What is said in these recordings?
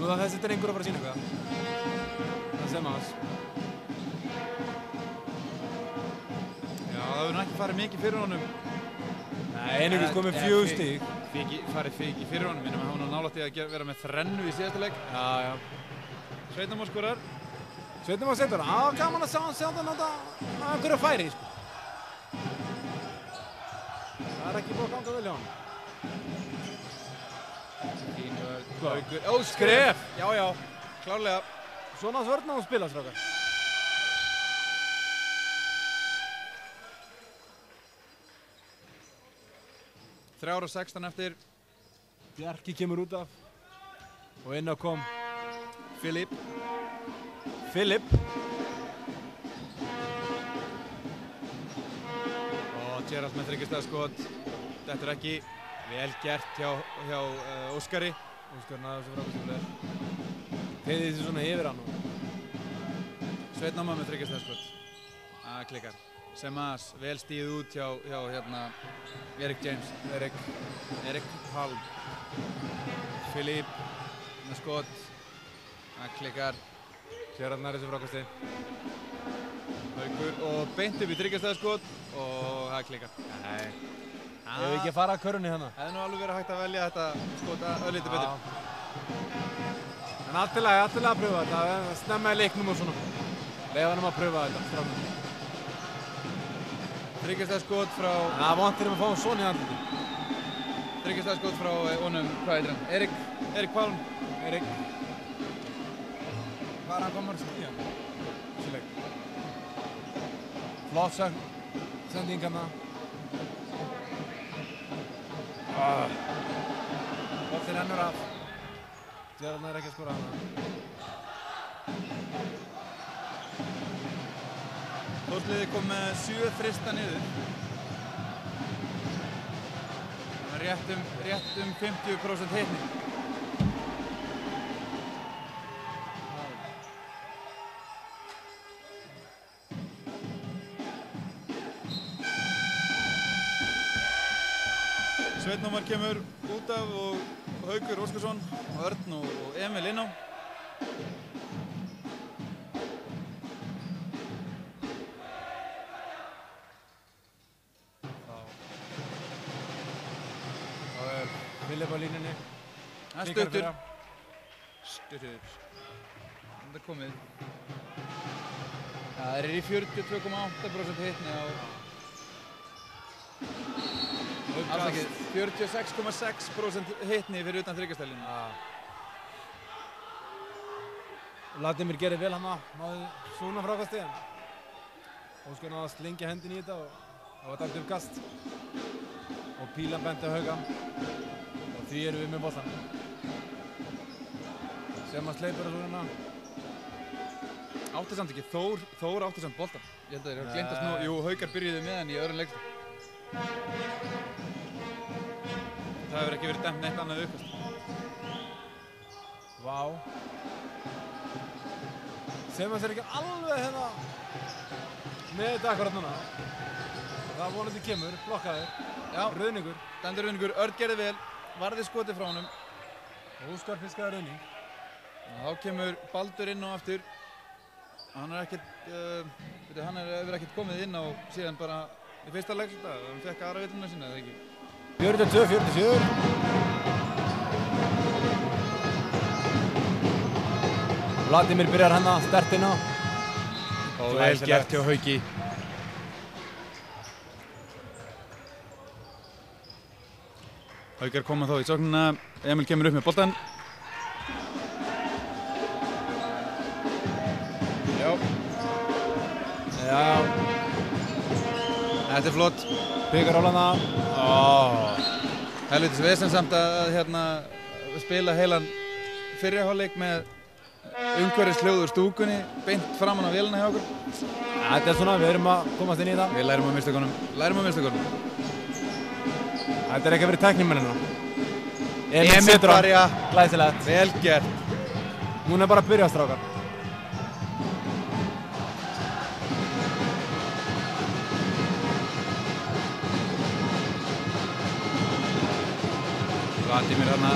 Nú það þessi drengur að fara að sína eitthvað. Það sem hans. Já, það verður ekki farið mikið fyrir honum. Nei, einungis komið 4 stig. Farið ekki fyrir honum, minnum að hann var nálægt í að vera með þrennu í síðasta leik. Já, já. Sveinn Már skorar. Sveinn Már setur hann. Gaman að sjá hann nota einhverju færi, sko. Það er ekki búið að ganga vel hjá hann. Haukur. Ó, skref! Já, já, klárlega. Svona svörna hún spila, strákar. Þrjár og 16 eftir. Bjarki kemur út af. Og inn á kom Filip. Og Gerald með þriggjastaðaskot. Þetta er ekki vel gert hjá Óskari. Óskar náði þessu frábærslega. Heiði þessu svona yfir hann. Sveinn Már með þriggjastaðaskot. Það klikkar. Semas vel stíð út hjá Erik James. Erik Palm. Filip með skot. Það klikkar. Gerald nær þessu frábærslega. Haukur og beint upp í þriggjastaðaskot og það klikkar. Nei. Ef við ekki að fara að körunni hérna. Það hefði nú alveg verið hægt að velja þetta skota örlítið betur. En allt í lagi að pröfa þetta. Snemma í leiknum og svona. Leyfa hann að pröfa þetta strákar. Þriggjastaðaskot frá... Það vantir að fá svona í andliti. Þriggjastaðaskot frá honum, hvað heitir hann? Erik Palm. Erik. Hvað er hann komur í hann? Þessi leik. Flott sending hérna. Boltinn rennur af. Gerald nær ekki að skora hana. Þórsliðið kom með 7 þrista niður. Rétt um 50% hitni. Sveinn Már kemur út af og Haukur Óskarsson og Örn og Emil inn á. Þá er Filip á línunni. Það er stuttur. Það er komið. Það er í 42,8% hitni á... Afsakið, 46,6% hitni fyrir utan þryggjastælinu. Vladimir gerir vel hann náði svona frákasti. Óskar náði að slengja hendin í þetta og það var dæmt uppkast. Og pílan benti á Hauka. Og því erum við með boltan. Sem að sleipur þessu hérna. Átti samt ekki, Þór átti samt boltan. Ég held að þeir hafa gleymt að snúa. Jú, Haukar byrjuðu með hann í öðrum leikstað. Það hefur ekki verið dæmt neitt annað uppkast. Vá. Sem að þeir ekki alveg hérna með þetta akkurat núna. Það vonandi kemur, blokkaður. Já. Rauðningur. Dæmdur Rauðningur, Örn gerði vel, varði skotið frá honum. Óskar fiskaði rauðning. Þá kemur Baldur inn og aftur. Hann er ekkert, hann hefur ekkert komið inn á síðan bara í fyrsta leikluta. Hann fekk aðra vituna sinna, eða ekki? 42-47. Vladimir byrjar hérna, sterkt inn á. Og vel gert hjá Hauki. Haukar koma þá í sóknina. Emil kemur upp með boltan. Já. Þetta er flott. Byggar Ólana. Helvitis vesensamt að spila heilan fyrri hálfleik með umhverfishljóð úr stúkunni beint framan á vélina hjá okkur. Þetta er svona, við erum að komast inn í það. Við lærum af mistökunum. Þetta er ekki að vera tæknimennina. Emil Barja. Glæsilegt. Vel gert. Hún er bara að byrja, strákar. Vladimir hérna.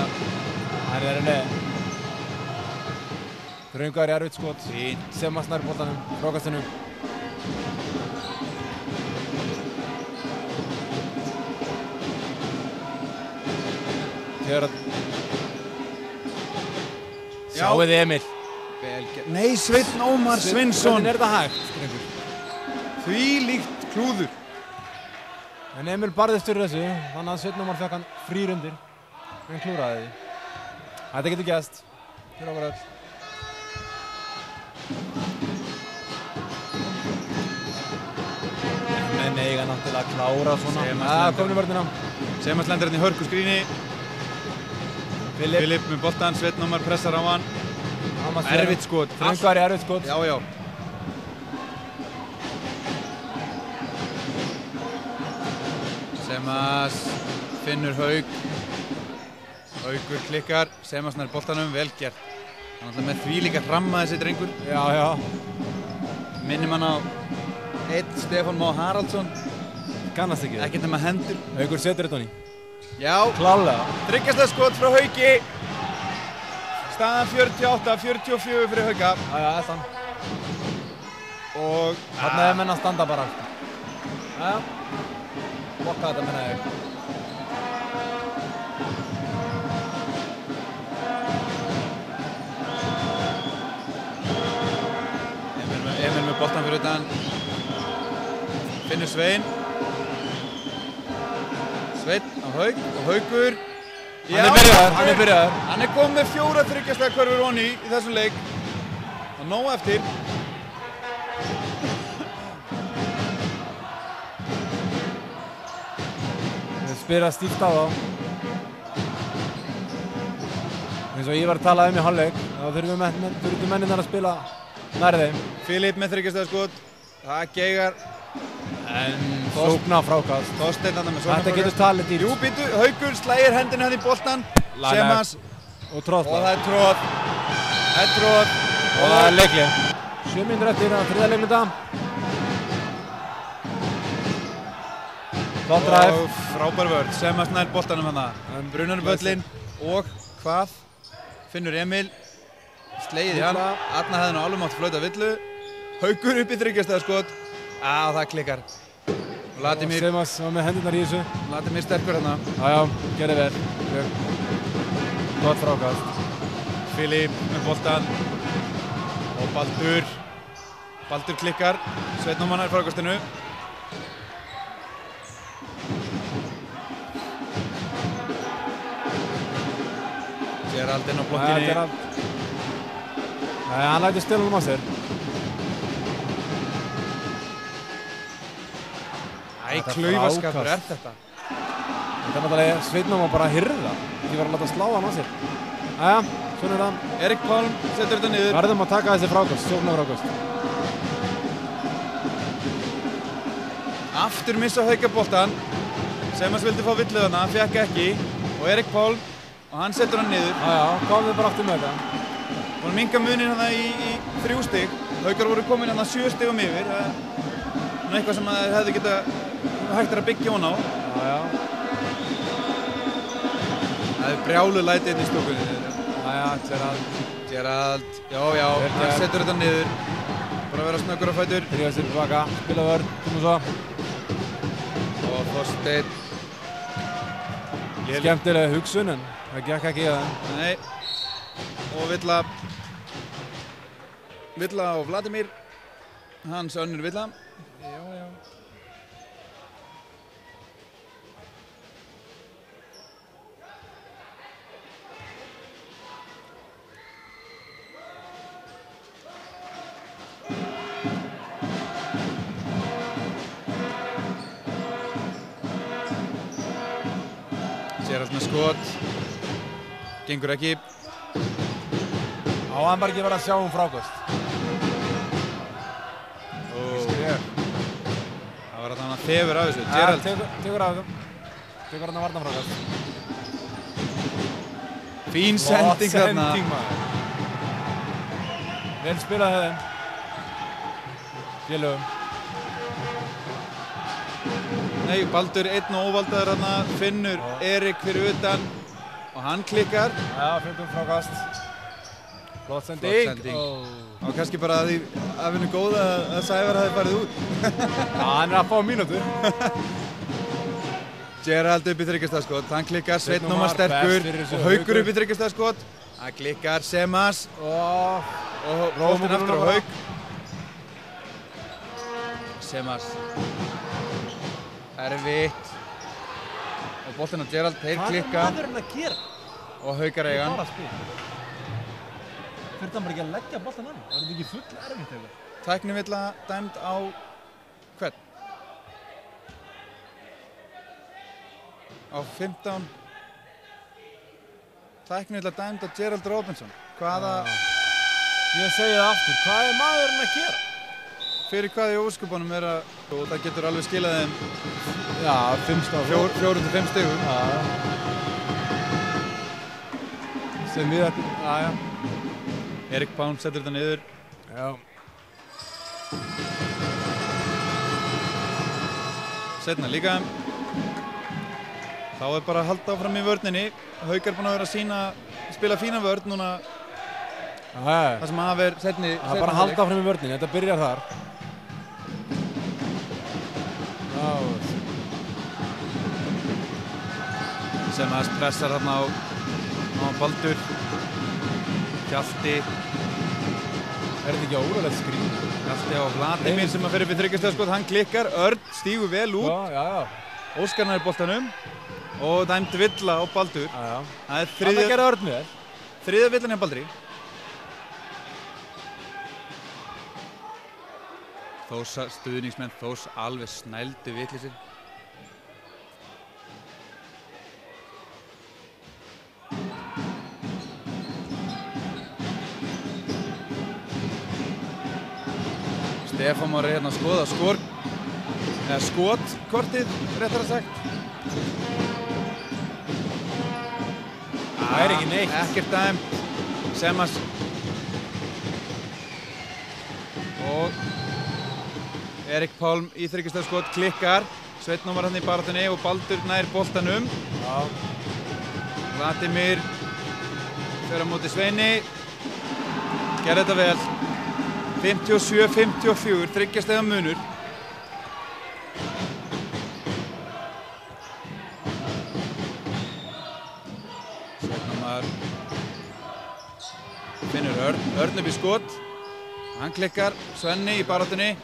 Hann er henni. Þröngar í erfitt skot. Fínt. Sem að snær boltanum, frákastinu. Þegar að... Sjáuð Emil. Vel gert. Nei, Sveinn Ómar Sveinsson. Hvernig þetta hægt, drengur? Því líkt klúður. En Emil barðist fyrir þessu, þannig að Sveinn Ómar fekk hann frýr undir. En klúraði því. Þetta getur gæst. Fyrir okkur öll. Menn eiga náttúrulega að klára svona. Komin í vörnina. Semas lendir hérna í hörku skríni. Filip með boltan, Sveinn Ómar pressar á hann. Erfitt skot. Þröngar í erfitt skot. Já, já. Semas finnur Hauk. Haukur klikkar, Semas nær boltanum, vel gert. Hann er alltaf með því líka hramma þessi drengur. Já, já. Minnir mann á einn Stefán Má Haraldsson. Kannast ekki. Ekkert nema hendur. Haukur setur þetta hann í. Já. Klálega. Þryggjasta skot frá Hauki. Staðan 48-44 fyrir Hauka. Já, já, þetta hann. Og þarna er menn að standa bara. Já, já. Bokka þetta menna ég. Emil með boltan fyrir utan. Finnur Svein. Sveinn á Hauk og Haukur. Hann er byrjaður. Hann er komið með 4 þryggjastega körfur onni í þessum leik. Og nóg eftir. Við spila stíft á þá. Eins og ég var að tala í hálfleik, þá þurfum menninnar að spila nær þeim. Filip með þryggjastega skot. Það geigar. En sókna frákast. Þorsteinn þarna með sókna frákast. Þetta getur talið dýrt. Jú, býtu, Haukur slægir hendina hann í boltan. Semas. Og tróðla. Og það er tróð. Það er tróð. Og það er leikli. 7 mínútur eftir á 3. leikluta. Flott drive. Og frábær vörð. Semas nær boltanum hann. Brunar völlinn. Og hvað? Finnur Emil. Slegið í hann. Arna hefði nú alveg mátt flauta villu. Haukur upp í þryggjastega skot. Á, það klikkar. Vladimir. Semas var með hendurnar í þessu. Vladimir sterkur hérna. Já, já, gerði vel. Gott frákast. Filip með boltan. Og Baldur. Baldur klikkar. Sveinn Ómar nær frákastinu. Gerald inn á blokkinni. Gerald. Nei, hann lætur stilunum á sér. Æ, klaufaskapur er þetta. Þetta er náttúrulega Sveinn Ómar bara að hirða. Ekki verið að láta slá hann á sér. Jæja, svona er það. Erik Pálm setur þetta niður. Verðum að taka þessi frákast, sóknarfrákast. Aftur missa Hauka boltan. Semas vildi fá villu þarna, hann fekk ekki. Og Erik Pálm, og hann setur hann niður. Jæja, komum við bara aftur með þetta. Hún minka munin hann í 3 stig. Haukar voru komin hann 7 stigum yfir. Eitthvað sem það hefði geta hægt að byggja hún á. Jæja. Það er brjálu læti inn í stúkunni. Jæja, Gerald. Já, hann setur þetta niður. Bara að vera snöggur á fætur. Drífa sér tilbaka, spila vörn, komum svo. Og Þorsteinn. Skemmtilega hugsun, en það gekk ekki í það. Nei. Og Villa og Vladimir. Hans önnur Villa. Já. Gerald með skot. Gengur ekki. Á hann bara ekki verið að sjá frákast. Það var þarna þefur af þessu. Gerald tekur af þessu. Tekur hann að varnarfrákast. Fín sending þarna. Vel spilað hefðin. Félögum. Nei, Baldur einn og óvaldaður þarna. Finnur Erik fyrir utan. Og hann klikkar. Já, fengum frákast. Flott sending. Og kannski bara að því að vinna góða að Sævar hafi farið út. Já, hann að fá mínútur. Gerald upp í þriggjastaðskot, hann klikkar, Sveinn Ómar sterkur og Haukur upp í þriggjastaðskot. Hann klikkar, Semas og boltinn aftur á Hauk. Semas. Erfitt. Og boltinn á Gerald, þeir klikka. Hvað er maðurinn að gera? Og Haukar eiga hann. Fyrir það bara ekki að leggja boltan hann? Var þetta ekki full erfitt eða? Tæknivilla dæmd á hvern? Á 15. Tæknivilla dæmd á Gerald Robinson. Hvaða... Ég segi það aftur, hvað er maðurinn að gera? Fyrir hvað í óskupunum er að... Og það getur alveg skilað þeim... Já, 4 til 5 stigum. Já. Sem við ættum... Já. Erik Pálm setur þetta niður. Já. Seinna líka. Þá er bara að halda áfram í vörninni. Haukar búinn að vera að spila fína vörn núna. Það sem af er seinni. Það er bara að halda áfram í vörninni, þetta byrjar þar. Já. Sem að pressar þarna á Baldur. Hjalti. Er þetta ekki óralegt skrýn? Hjalti á Vladimir sem að fer upp í þriggjastaðskot. Hann klikkar, Örn stígur vel út. Já. Óskar nær boltanum. Og dæmd villa á Baldur. Já. Það er Hvað gerði Örn með þér? þriðja villan hjá Baldri. Stuðningsmenn Þórs alveg snældu vitleysir. Stefán var hérna að skoða skotkortið, réttar að sagt. Það er ekki neitt. Ekkert dæmt. Semas. Og Erik Pálm í þriggjastaðskot klikkar. Sveinn Ómar hann í baráttunni og Baldur nær boltanum. Já. Vladimir fer á móti Sveini. Gerði þetta vel. 57-54, þriggjastaða munur. Sveinn Ómar finnur Örn upp í skot. Hann klikkar, Svenni í baráttunni.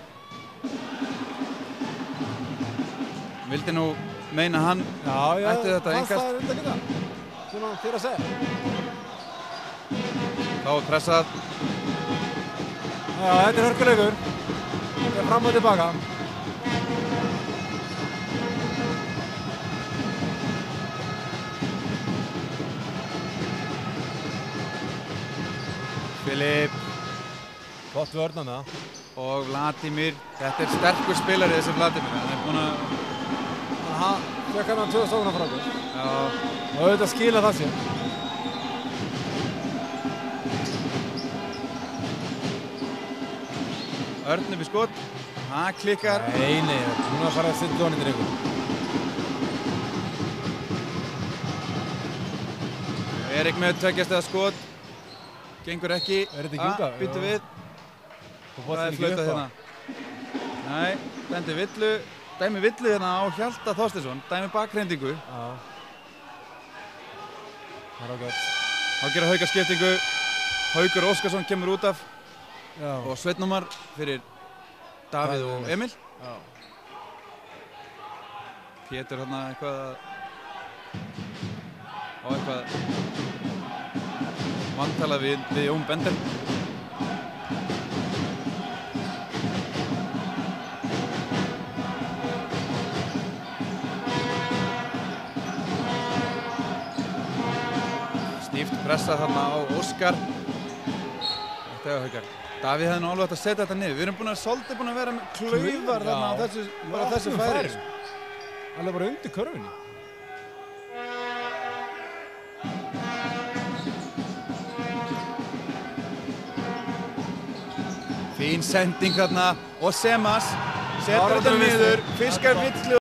Vildi nú meina hann ætti þetta innkast. Það er þetta líka. Svona þér að segja. Þá er pressað. Já, þetta er hörkuleikur. Þetta er fram og tilbaka. Filip. Gott vörnana. Og Vladimir. Þetta er sterkur spilari þessi Vladimir. Hann er búinn að... Aha, fekk hann 2 sóknar frá okkur. Já. Og auðvitað skila það sér. Örn upp í skot. Hann klikkar. Nei, núna fara að setja honum í drengur. Erik með tveggjastaða skot. Gengur ekki. Er þetta ekki útaf? Býttu við. Það er flautað hérna. Nei, dæmi villu hérna á Hjalta Þorsteinsson. Dæmi bakhreyndingu. Já. Það er ágætt. Þá gera Haukar skiptingu. Haukur Óskarsson kemur út af. Já. Og Sveinn Ómar fyrir Davíð og Emil. Já. Pétur hérna eitthvað vantalað við Jón Bender. Stíft pressað þarna á Óskar. Þetta er Haukar. Davíð hefði nú alveg hægt að setja þetta niður. Við erum svolítið búin að vera með klaufar þarna á þessu færi. Alveg bara undir körfunni. Fín sending þarna og Semas setur þetta niður, fiskar villu.